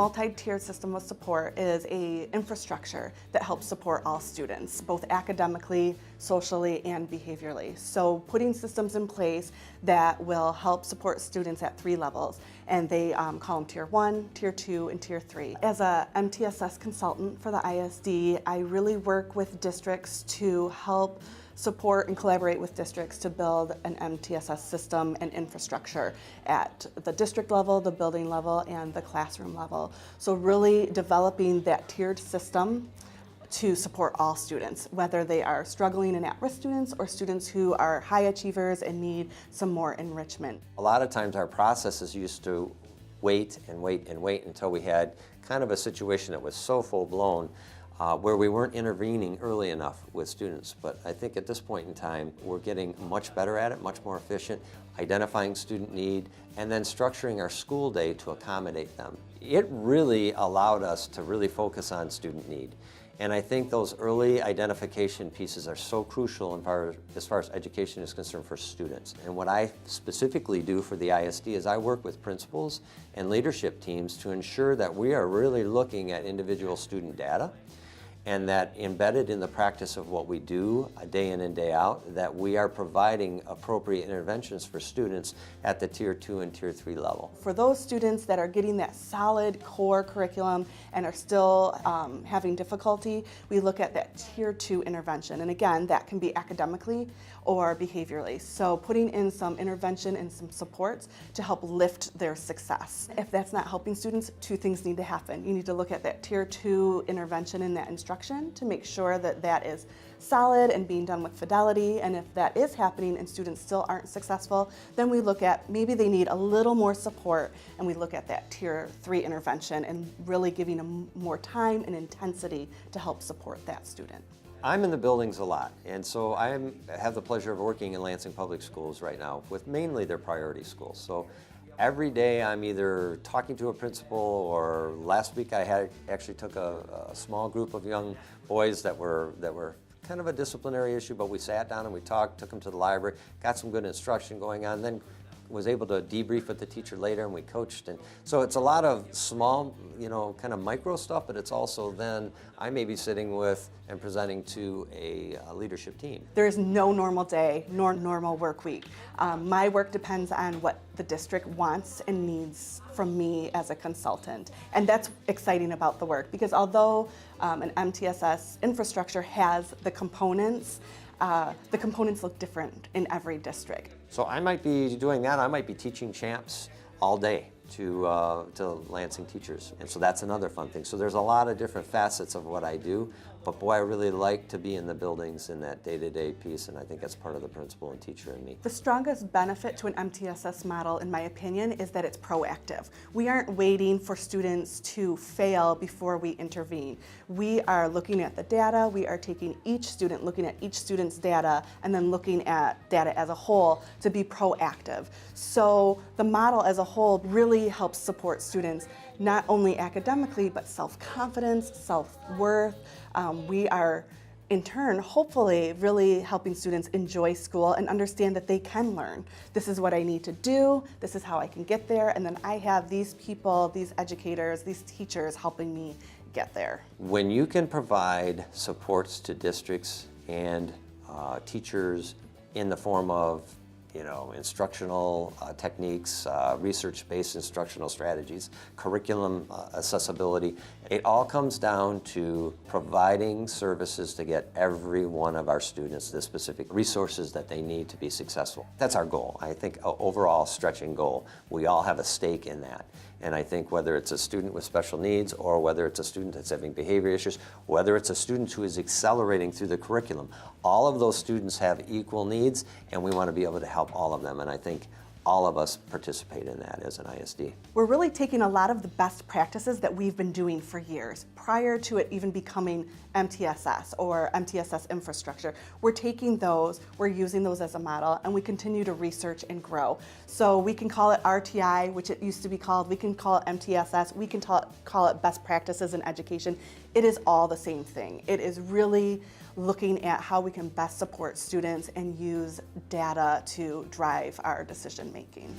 multi-tiered system of support is an infrastructure that helps support all students, both academically, socially, and behaviorally. So putting systems in place that will help support students at 3 levels, and they call them Tier 1, Tier 2, and Tier 3. As a MTSS consultant for the ISD, I really work with districts to help support and collaborate with districts to build an MTSS system and infrastructure at the district level, the building level, and the classroom level. So really developing that tiered system to support all students, whether they are struggling and at-risk students or students who are high achievers and need some more enrichment. A lot of times our processes used to wait and wait and wait until we had kind of a situation that was so full-blown where we weren't intervening early enough with students. But I think at this point in time, we're getting much better at it, much more efficient, identifying student need, and then structuring our school day to accommodate them. It really allowed us to really focus on student need. And I think those early identification pieces are so crucial as far as education is concerned for students. And what I specifically do for the ISD is I work with principals and leadership teams to ensure that we are really looking at individual student data, and that embedded in the practice of what we do day in and day out, that we are providing appropriate interventions for students at the Tier 2 and Tier 3 level. For those students that are getting that solid core curriculum and are still having difficulty, we look at that Tier 2 intervention. And again, that can be academically or behaviorally. So putting in some intervention and some supports to help lift their success. If that's not helping students, 2 things need to happen. You need to look at that Tier 2 intervention and that instruction to make sure that that is solid and being done with fidelity. And if that is happening and students still aren't successful, then we look at maybe they need a little more support, and we look at that Tier 3 intervention and really giving them more time and intensity to help support that student. I'm in the buildings a lot, and so I have the pleasure of working in Lansing Public Schools right now with mainly their priority schools. So every day I'm either talking to a principal, or last week I actually took a small group of young boys that were kind of a disciplinary issue, but we sat down and we talked, took them to the library, got some good instruction going on, then was able to debrief with the teacher later, and we coached. And so it's a lot of small, kind of micro stuff, but it's also then I may be sitting with and presenting to a leadership team. There's no normal day nor normal work week. My work depends on what the district wants and needs from me as a consultant. And that's exciting about the work, because although an MTSS infrastructure has the components look different in every district. So I might be doing that. I might be teaching champs all day to Lansing teachers. And so that's another fun thing. So there's a lot of different facets of what I do, but boy, I really like to be in the buildings in that day-to-day piece, and I think that's part of the principal and teacher in me. The strongest benefit to an MTSS model, in my opinion, is that it's proactive. We aren't waiting for students to fail before we intervene. We are looking at the data, we are taking each student, looking at each student's data, and then looking at data as a whole to be proactive. So the model as a whole really helps support students, not only academically, but self-confidence, self-worth. We are, in turn, hopefully really helping students enjoy school and understand that they can learn. This is what I need to do, this is how I can get there, and then I have these people, these educators, these teachers helping me get there. When you can provide supports to districts and teachers in the form of instructional techniques, research-based instructional strategies, curriculum accessibility. It all comes down to providing services to get every one of our students the specific resources that they need to be successful. That's our goal. I think an overall stretching goal. We all have a stake in that. And I think whether it's a student with special needs, or whether it's a student that's having behavior issues, whether it's a student who is accelerating through the curriculum, all of those students have equal needs, and we want to be able to help all of them. And I think all of us participate in that as an ISD. We're really taking a lot of the best practices that we've been doing for years, prior to it even becoming MTSS or MTSS infrastructure. We're taking those, we're using those as a model, and we continue to research and grow. So we can call it RTI, which it used to be called, we can call it MTSS, we can call it best practices in education. It is all the same thing. It is really looking at how we can best support students and use data to drive our decision making.